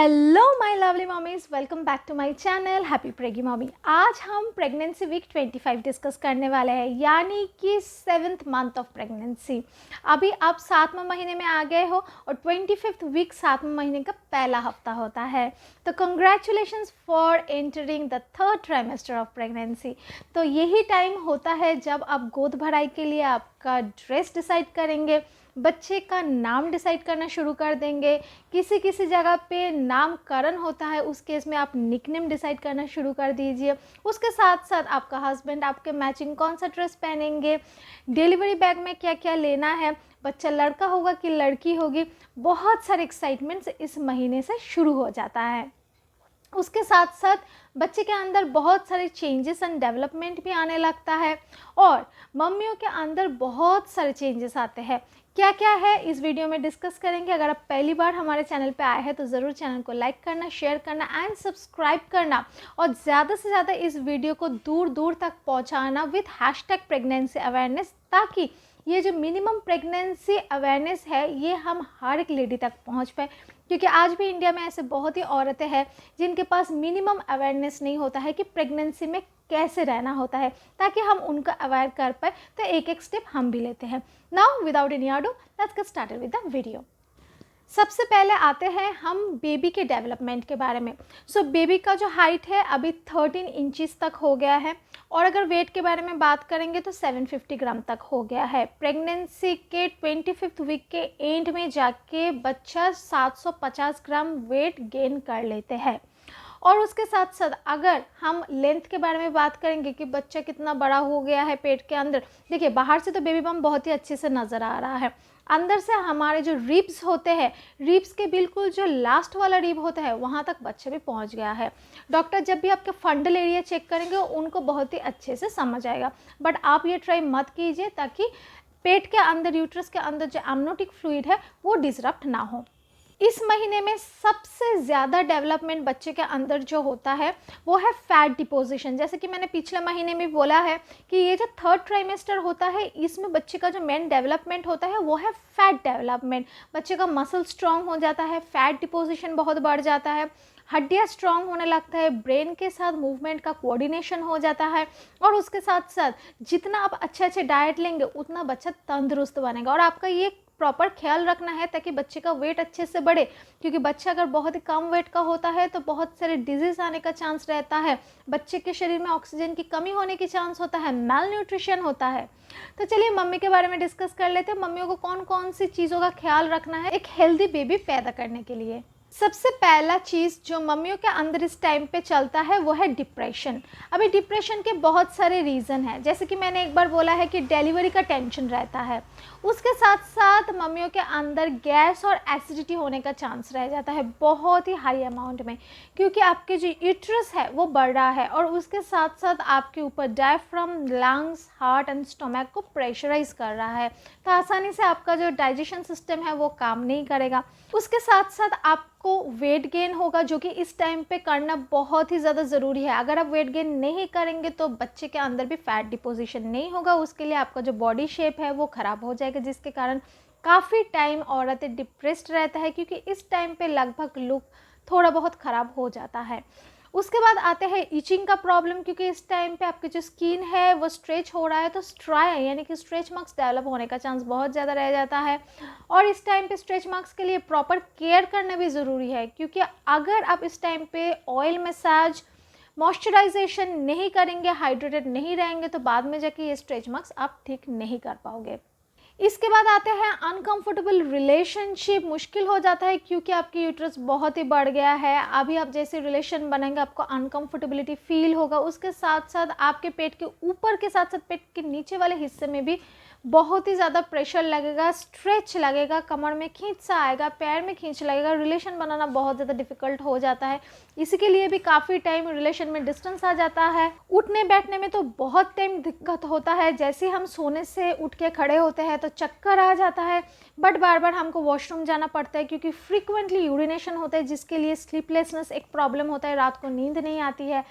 Hello my lovely mommies, welcome back to my channel happy preggy mommy. आज हम pregnancy week 25 discuss करने वाले हैं, यानी कि 7th मंथ ऑफ प्रेगनेंसी। अभी आप 7वें महीने में आ गए हो और 25th वीक 7वें महीने का पहला हफ्ता होता है। तो congratulations for entering the 3rd trimester of pregnancy. तो यही टाइम होता है जब आप गोद भराई के लिए आपका ड्रेस डिसाइड करेंगे, बच्चे का नाम डिसाइड करना शुरू कर देंगे। किसी किसी जगह पे नामकरण होता है, उस केस में आप निकनेम डिसाइड करना शुरू कर दीजिए। उसके साथ साथ आपका हस्बैंड आपके मैचिंग कौन सा ड्रेस पहनेंगे, डिलीवरी बैग में क्या क्या लेना है, बच्चा लड़का होगा कि लड़की होगी, बहुत सारे एक्साइटमेंट्स इस महीने से शुरू हो जाता है। उसके साथ साथ बच्चे के अंदर बहुत सारे चेंजेस एंड डेवलपमेंट भी आने लगता है और मम्मियों के अंदर बहुत सारे चेंजेस आते हैं। क्या क्या है इस वीडियो में डिस्कस करेंगे। अगर आप पहली बार हमारे चैनल पे आए हैं तो ज़रूर चैनल को लाइक करना, शेयर करना एंड सब्सक्राइब करना और ज़्यादा से ज़्यादा इस वीडियो को दूर दूर तक पहुंचाना विथ #प्रेगनेंसी अवेयरनेस, ताकि ये जो मिनिमम प्रेगनेंसी अवेयरनेस है ये हम हर एक लेडी तक पहुंच पाए। क्योंकि आज भी इंडिया में ऐसे बहुत ही औरतें हैं जिनके पास मिनिमम अवेयरनेस नहीं होता है कि प्रेगनेंसी में कैसे रहना होता है, ताकि हम उनका अवेयर कर पाए। तो एक एक स्टेप हम भी लेते हैं। नाउ विदाउट एनी आडू let's get started with the video. सबसे पहले आते हैं हम बेबी के डेवलपमेंट के बारे में। सो बेबी का जो हाइट है अभी 13 इंचेस तक हो गया है और अगर वेट के बारे में बात करेंगे तो 750 ग्राम तक हो गया है। प्रेगनेंसी के 25th वीक के एंड में जाके बच्चा 750 ग्राम वेट गेन कर लेते हैं। और उसके साथ साथ अगर हम लेंथ के बारे में बात करेंगे कि बच्चा कितना बड़ा हो गया है पेट के अंदर, देखिए बाहर से तो बेबी बम बहुत ही अच्छे से नज़र आ रहा है, अंदर से हमारे जो रिब्स होते हैं, रिब्स के बिल्कुल जो लास्ट वाला रिब होता है वहाँ तक बच्चा भी पहुँच गया है। डॉक्टर जब भी आपके फंडल एरिया चेक करेंगे उनको बहुत ही अच्छे से समझ आएगा। बट आप ये ट्राई मत कीजिए ताकि पेट के अंदर, यूट्रस के अंदर जो एमनियोटिक फ्लूइड है वो डिसरप्ट ना हो। इस महीने में सबसे ज़्यादा डेवलपमेंट बच्चे के अंदर जो होता है वो है फैट डिपोजिशन। जैसे कि मैंने पिछले महीने में बोला है कि ये जो 3rd ट्राइमेस्टर होता है इसमें बच्चे का जो मेन डेवलपमेंट होता है वो है फैट डेवलपमेंट। बच्चे का मसल स्ट्रांग हो जाता है, फैट डिपोजिशन बहुत बढ़ जाता है, हड्डियाँ स्ट्रांग होने लगता है, ब्रेन के साथ मूवमेंट का कोऑर्डिनेशन हो जाता है और उसके साथ साथ जितना आप अच्छे अच्छे डाइट लेंगे उतना बच्चा तंदुरुस्त बनेगा। और आपका ये प्रॉपर ख्याल रखना है ताकि बच्चे का वेट अच्छे से बढ़े, क्योंकि बच्चा अगर बहुत ही कम वेट का होता है तो बहुत सारे डिजीज़ आने का चांस रहता है, बच्चे के शरीर में ऑक्सीजन की कमी होने की चांस होता है, मेल न्यूट्रिशन होता है। तो चलिए मम्मी के बारे में डिस्कस कर लेते हैं। मम्मियों को कौन कौन सी चीज़ों का ख्याल रखना है एक हेल्दी बेबी पैदा करने के लिए। सबसे पहला चीज़ जो मम्मियों के अंदर इस टाइम पे चलता है वो है डिप्रेशन। अभी डिप्रेशन के बहुत सारे रीज़न हैं, जैसे कि मैंने एक बार बोला है कि डिलीवरी का टेंशन रहता है, उसके साथ साथ मम्मियों के अंदर गैस और एसिडिटी होने का चांस रह जाता है बहुत ही हाई अमाउंट में, क्योंकि आपके जो यूट्रस है वो बढ़ रहा है और उसके साथ साथ आपके ऊपर diaphragm, lungs, heart and stomach को प्रेशराइज कर रहा है, तो आसानी से आपका जो डाइजेशन सिस्टम है वो काम नहीं करेगा। उसके साथ साथ आपको वेट गेन होगा, जो कि इस टाइम पे करना बहुत ही ज़्यादा ज़रूरी है। अगर आप वेट गेन नहीं करेंगे तो बच्चे के अंदर भी फैट डिपोजिशन नहीं होगा, उसके लिए आपका जो बॉडी शेप है वो ख़राब हो जाएगा, जिसके कारण काफ़ी टाइम औरतें डिप्रेस्ड रहता है, क्योंकि इस टाइम पे लगभग लुक थोड़ा बहुत ख़राब हो जाता है। उसके बाद आते हैं इचिंग का प्रॉब्लम, क्योंकि इस टाइम पे आपकी जो स्किन है वो स्ट्रेच हो रहा है, तो स्ट्राई यानी कि स्ट्रेच मार्क्स डेवलप होने का चांस बहुत ज़्यादा रह जाता है। और इस टाइम पे स्ट्रेच मार्क्स के लिए प्रॉपर केयर करना भी ज़रूरी है, क्योंकि अगर आप इस टाइम पे ऑयल मसाज, मॉइस्चराइजेशन नहीं करेंगे, हाइड्रेटेड नहीं रहेंगे, तो बाद में जाके ये स्ट्रेच मार्क्स आप ठीक नहीं कर पाओगे। इसके बाद आते हैं अनकंफर्टेबल रिलेशनशिप। मुश्किल हो जाता है क्योंकि आपकी यूट्रस बहुत ही बढ़ गया है। अभी आप जैसे रिलेशन बनेंगे आपको अनकंफर्टेबिलिटी फील होगा। उसके साथ साथ आपके पेट के ऊपर के साथ साथ पेट के नीचे वाले हिस्से में भी बहुत ही ज़्यादा प्रेशर लगेगा, स्ट्रेच लगेगा, कमर में खींच सा आएगा, पैर में खींच लगेगा, रिलेशन बनाना बहुत ज़्यादा डिफ़िकल्ट हो जाता है। इसी के लिए भी काफ़ी टाइम रिलेशन में डिस्टेंस आ जाता है। उठने बैठने में तो बहुत टाइम दिक्कत होता है, जैसे हम सोने से उठ के खड़े होते हैं तो चक्कर आ जाता है, बट बार बार हमको वॉशरूम जाना पड़ता है क्योंकि फ्रीक्वेंटली यूरिनेशन होता है, जिसके लिए स्लीपलेसनेस एक प्रॉब्लम होता है, रात को नींद नहीं आती है।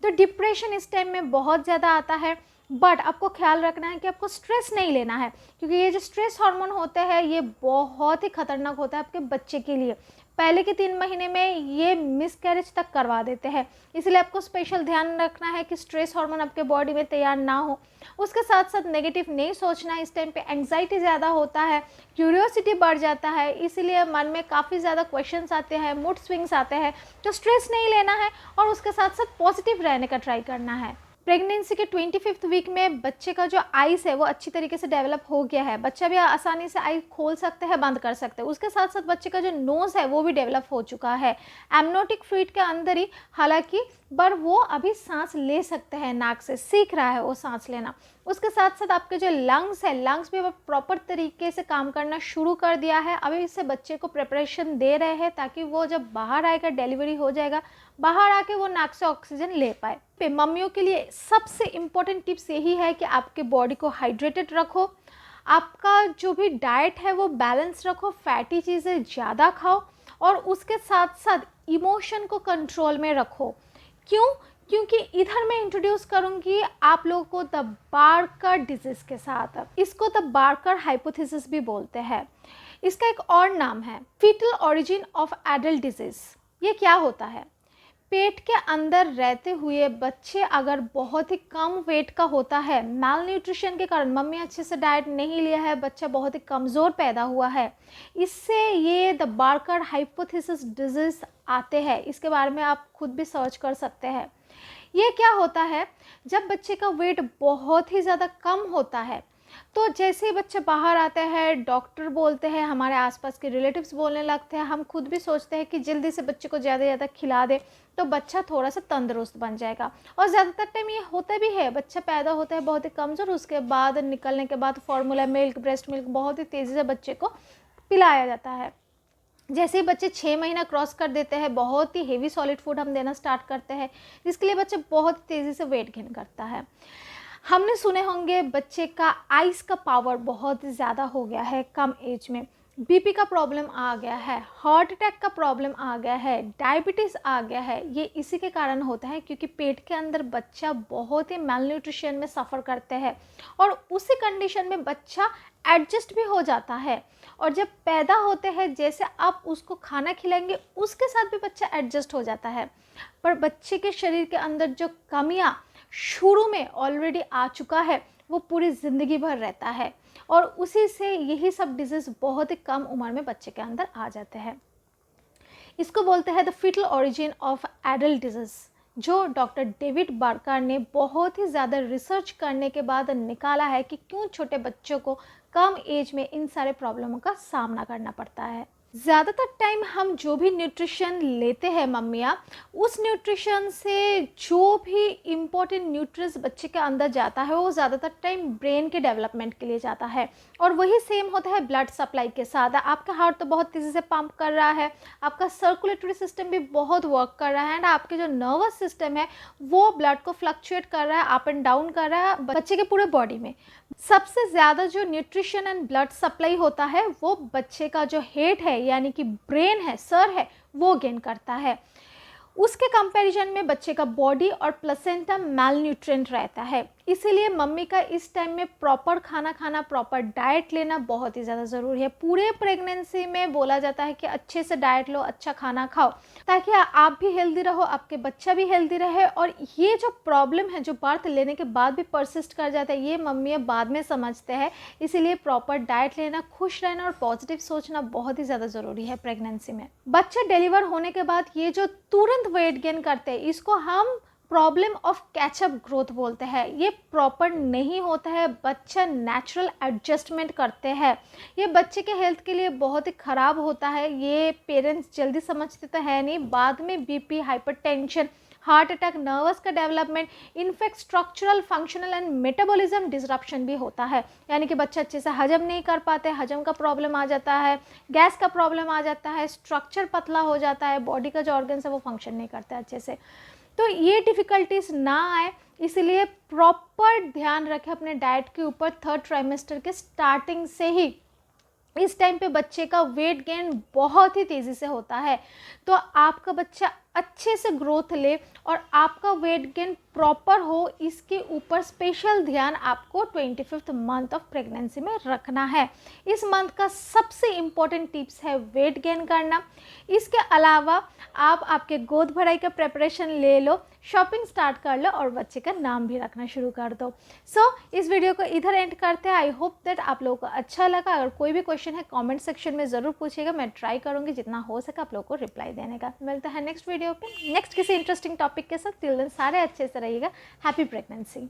तो डिप्रेशन इस टाइम में बहुत ज़्यादा आता है। बट आपको ख्याल रखना है कि आपको स्ट्रेस नहीं लेना है, क्योंकि ये जो स्ट्रेस हार्मोन होते हैं ये बहुत ही खतरनाक होता है आपके बच्चे के लिए। पहले के 3 महीने में ये मिसकैरेज तक करवा देते हैं। इसलिए आपको स्पेशल ध्यान रखना है कि स्ट्रेस हार्मोन आपके बॉडी में तैयार ना हो। उसके साथ साथ नेगेटिव नहीं सोचना, इस टाइम पे एंग्जाइटी ज़्यादा होता है, क्यूरियोसिटी बढ़ जाता है, इसीलिए मन में काफ़ी ज़्यादा क्वेश्चंस आते हैं, मूड स्विंग्स आते हैं। तो स्ट्रेस नहीं लेना है और उसके साथ साथ पॉजिटिव रहने का ट्राई करना है। प्रेगनेंसी के 25th वीक में बच्चे का जो आइज़ है वो अच्छी तरीके से डेवलप हो गया है। बच्चा भी आसानी से आई खोल सकते हैं, बंद कर सकते हैं। उसके साथ साथ बच्चे का जो नोज़ है वो भी डेवलप हो चुका है एमनोटिक फ्लूइड के अंदर ही, हालांकि पर वो अभी सांस ले सकते हैं, नाक से सीख रहा है वो सांस लेना। उसके साथ साथ आपके जो लंग्स है, लंग्स भी अब प्रॉपर तरीके से काम करना शुरू कर दिया है। अभी इससे बच्चे को प्रिपरेशन दे रहे हैं ताकि वो जब बाहर आएगा, डिलीवरी हो जाएगा, बाहर आके वो नाक से ऑक्सीजन ले पाए। मम्मियों के लिए सबसे इम्पोर्टेंट टिप्स यही है कि आपके बॉडी को हाइड्रेटेड रखो, आपका जो भी डाइट है वो बैलेंस रखो, फैटी चीज़ें ज़्यादा खाओ और उसके साथ साथ इमोशन को कंट्रोल में रखो। क्यों? क्योंकि इधर मैं इंट्रोड्यूस करूंगी आप लोगों को द बार्कर डिजीज़ के साथ। इसको द बार्कर हाइपोथेसिस भी बोलते हैं। इसका एक और नाम है fetal origin of adult disease. ये क्या होता है? पेट के अंदर रहते हुए बच्चे अगर बहुत ही कम वेट का होता है, माल न्यूट्रिशन के कारण, मम्मी अच्छे से डाइट नहीं लिया है, बच्चा बहुत ही कमज़ोर पैदा हुआ है, इससे ये द बार्कर हाइपोथेसिस डिजीज़ आते हैं। इसके बारे में आप खुद भी सर्च कर सकते हैं। ये क्या होता है? जब बच्चे का वेट बहुत ही ज़्यादा कम होता है तो जैसे ही बच्चे बाहर आते हैं, डॉक्टर बोलते हैं, हमारे आसपास के रिलेटिव्स बोलने लगते हैं, हम खुद भी सोचते हैं कि जल्दी से बच्चे को ज़्यादा ज़्यादा खिला दे तो बच्चा थोड़ा सा तंदुरुस्त बन जाएगा। और ज़्यादातर टाइम ये होता भी है, बच्चा पैदा होता है बहुत ही कमज़ोर, उसके बाद निकलने के बाद फार्मूला मिल्क, ब्रेस्ट मिल्क बहुत ही तेज़ी से बच्चे को पिलाया जाता है। जैसे ही बच्चे 6 महीना क्रॉस कर देते हैं, बहुत ही हेवी सॉलिड फूड हम देना स्टार्ट करते हैं, जिसके लिए बच्चा बहुत तेज़ी से वेट गेन करता है। हमने सुने होंगे बच्चे का आइज़ का पावर बहुत ज़्यादा हो गया है कम एज में, बीपी का प्रॉब्लम आ गया है, हार्ट अटैक का प्रॉब्लम आ गया है, डायबिटीज़ आ गया है। ये इसी के कारण होता है क्योंकि पेट के अंदर बच्चा बहुत ही मैलन्यूट्रिशन में सफ़र करते हैं और उसी कंडीशन में बच्चा एडजस्ट भी हो जाता है। और जब पैदा होते हैं, जैसे आप उसको खाना खिलाएंगे उसके साथ भी बच्चा एडजस्ट हो जाता है। पर बच्चे के शरीर के अंदर जो कमियां शुरू में ऑलरेडी आ चुका है वो पूरी ज़िंदगी भर रहता है और उसी से यही सब डिजीज़ बहुत ही कम उम्र में बच्चे के अंदर आ जाते हैं। इसको बोलते हैं the fetal origin of adult disease, जो डॉक्टर डेविड बार्कर ने बहुत ही ज़्यादा रिसर्च करने के बाद निकाला है कि क्यों छोटे बच्चों को कम एज में इन सारे प्रॉब्लमों का सामना करना पड़ता है। ज़्यादातर टाइम हम जो भी न्यूट्रिशन लेते हैं मम्मियाँ, उस न्यूट्रिशन से जो भी इम्पोर्टेंट न्यूट्रिएंट्स बच्चे के अंदर जाता है वो ज़्यादातर टाइम ब्रेन के डेवलपमेंट के लिए जाता है। और वही सेम होता है ब्लड सप्लाई के साथ। आपका हार्ट तो बहुत तेज़ी से पंप कर रहा है, आपका सर्कुलेटरी सिस्टम भी बहुत वर्क कर रहा है एंड आपके जो नर्वस सिस्टम है वो ब्लड को फ्लक्चुएट कर रहा है, अप एंड डाउन कर रहा है बच्चे के पूरे बॉडी में। सबसे ज़्यादा जो न्यूट्रिशन एंड ब्लड सप्लाई होता है वो बच्चे का जो हेड है यानी कि ब्रेन है, सर है, वो गेन करता है। उसके कंपैरिजन में बच्चे का बॉडी और प्लेसेंटा मैलन्यूट्रिएंट रहता है। इसीलिए मम्मी का इस टाइम में प्रॉपर खाना खाना, प्रॉपर डाइट लेना बहुत ही ज़्यादा ज़रूरी है। पूरे प्रेगनेंसी में बोला जाता है कि अच्छे से डाइट लो, अच्छा खाना खाओ, ताकि आप भी हेल्दी रहो, आपके बच्चा भी हेल्दी रहे। और ये जो प्रॉब्लम है जो बर्थ लेने के बाद भी परसिस्ट कर जाता है, ये मम्मी बाद में समझते हैं। इसीलिए प्रॉपर डाइट लेना, खुश रहना और पॉजिटिव सोचना बहुत ही ज़्यादा ज़रूरी है प्रेगनेंसी में। बच्चा डिलीवर होने के बाद ये जो तुरंत वेट गेन करते हैं, इसको हम प्रॉब्लम ऑफ कैचअप ग्रोथ बोलते हैं। ये प्रॉपर नहीं होता है, बच्चा नेचुरल एडजस्टमेंट करते हैं। ये बच्चे के हेल्थ के लिए बहुत ही ख़राब होता है। ये पेरेंट्स जल्दी समझते तो है नहीं, बाद में BP, hypertension, heart attack, nervous का development, in fact structural, functional and metabolism disruption भी होता है। यानी कि बच्चा अच्छे से हजम नहीं कर पाते, हजम का प्रॉब्लम आ जाता है, गैस का प्रॉब्लम आ जाता है, स्ट्रक्चर पतला हो जाता है, बॉडी का जो ऑर्गन्स है वो फंक्शन नहीं करता है अच्छे से। तो ये डिफ़िकल्टीज़ ना आए, इसलिए प्रॉपर ध्यान रखें अपने डाइट के ऊपर। 3rd ट्राइमेस्टर के स्टार्टिंग से ही इस टाइम पे बच्चे का वेट गेन बहुत ही तेज़ी से होता है। तो आपका बच्चा अच्छे से ग्रोथ ले और आपका वेट गेन प्रॉपर हो, इसके ऊपर स्पेशल ध्यान आपको 25th मंथ ऑफ प्रेगनेंसी में रखना है। इस मंथ का सबसे इम्पॉर्टेंट टिप्स है वेट गेन करना। इसके अलावा आप आपके गोद भराई का प्रिपरेशन ले लो, शॉपिंग स्टार्ट कर लो और बच्चे का नाम भी रखना शुरू कर दो। इस वीडियो को इधर एंड करते हैं। आई होप दैट आप लोगों को अच्छा लगा। अगर कोई भी क्वेश्चन है कमेंट सेक्शन में ज़रूर पूछिएगा, मैं ट्राई करूँगी जितना हो सके आप लोगों को रिप्लाई देने का। मिलता है नेक्स्ट वीडियो पे नेक्स्ट किसी इंटरेस्टिंग टॉपिक के साथ। टिल देन सारे अच्छे से रहिएगा। Happy pregnancy.